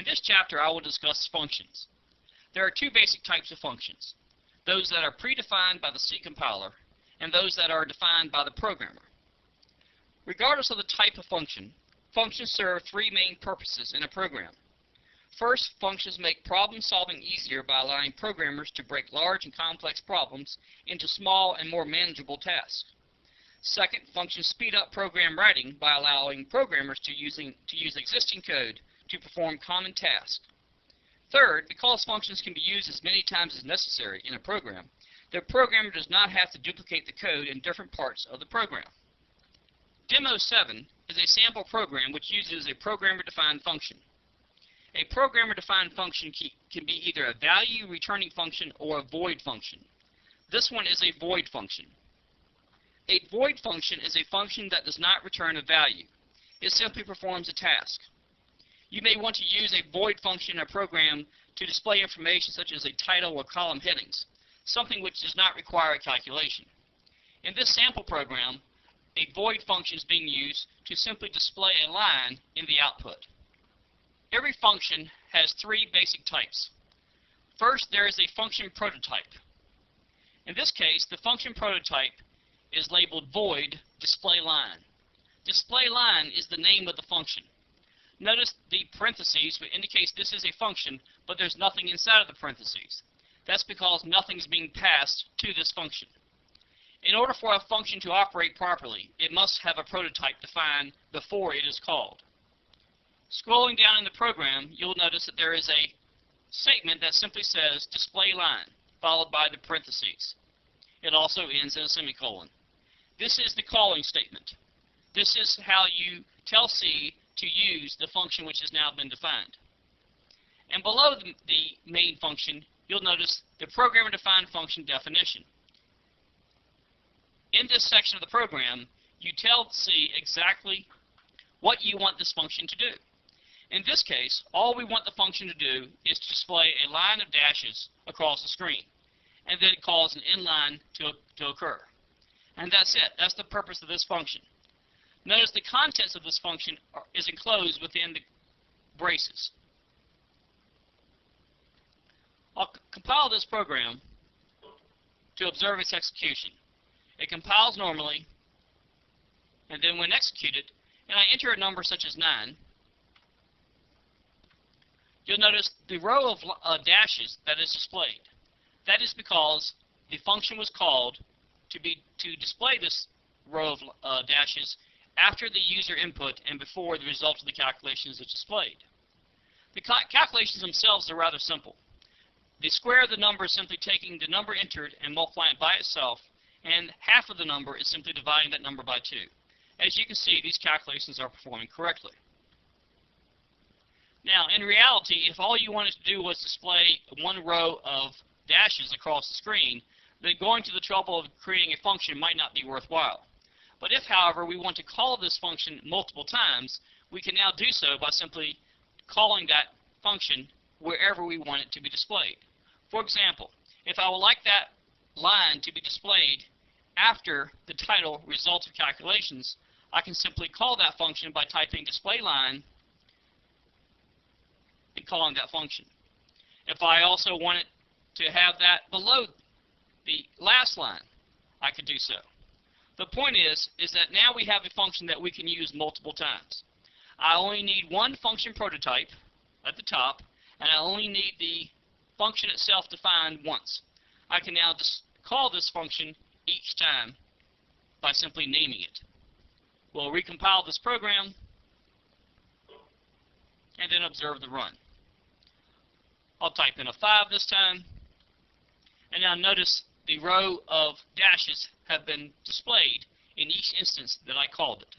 In this chapter, I will discuss functions. There are two basic types of functions: those that are predefined by the C compiler and those that are defined by the programmer. Regardless of the type of function, functions serve three main purposes in a program. First, functions make problem solving easier by allowing programmers to break large and complex problems into small and more manageable tasks. Second, functions speed up program writing by allowing programmers to use existing code to perform common tasks. Third, because functions can be used as many times as necessary in a program, the programmer does not have to duplicate the code in different parts of the program. Demo 7 is a sample program which uses a programmer-defined function. A programmer-defined function can be either a value-returning function or a void function. This one is a void function. A void function is a function that does not return a value. It simply performs a task. You may want to use a void function in a program to display information such as a title or column headings, something which does not require a calculation. In this sample program, a void function is being used to simply display a line in the output. Every function has three basic types. First, there is a function prototype. In this case, the function prototype is labeled void display line. Display line is the name of the function. Notice the parentheses, which indicates this is a function, but there's nothing inside of the parentheses. That's because nothing's being passed to this function. In order for a function to operate properly, it must have a prototype defined before it is called. Scrolling down in the program, you'll notice that there is a statement that simply says display line, followed by the parentheses. It also ends in a semicolon. This is the calling statement. This is how you tell C to use the function which has now been defined. And below the main function, you'll notice the programmer-defined function definition. In this section of the program, you tell C exactly what you want this function to do. In this case, all we want the function to do is to display a line of dashes across the screen, and then cause an inline to occur. And that's it. That's the purpose of this function. Notice the contents of this function is enclosed within the braces. I'll compile this program to observe its execution. It compiles normally, and then when executed, and I enter a number such as 9, you'll notice the row of dashes that is displayed. That is because the function was called to display this row of dashes after the user input and before the result of the calculations is displayed. The calculations themselves are rather simple. The square of the number is simply taking the number entered and multiplying it by itself, and half of the number is simply dividing that number by 2. As you can see, these calculations are performing correctly. Now, in reality, if all you wanted to do was display one row of dashes across the screen, then going to the trouble of creating a function might not be worthwhile. But if, however, we want to call this function multiple times, we can now do so by simply calling that function wherever we want it to be displayed. For example, if I would like that line to be displayed after the title result of calculations, I can simply call that function by typing display line and calling that function. If I also wanted to have that below the last line, I could do so. The point is that now we have a function that we can use multiple times. I only need one function prototype at the top, and I only need the function itself defined once. I can now just call this function each time by simply naming it. We'll recompile this program and then observe the run. I'll type in a 5 this time, and now notice the row of dashes have been displayed in each instance that I called it.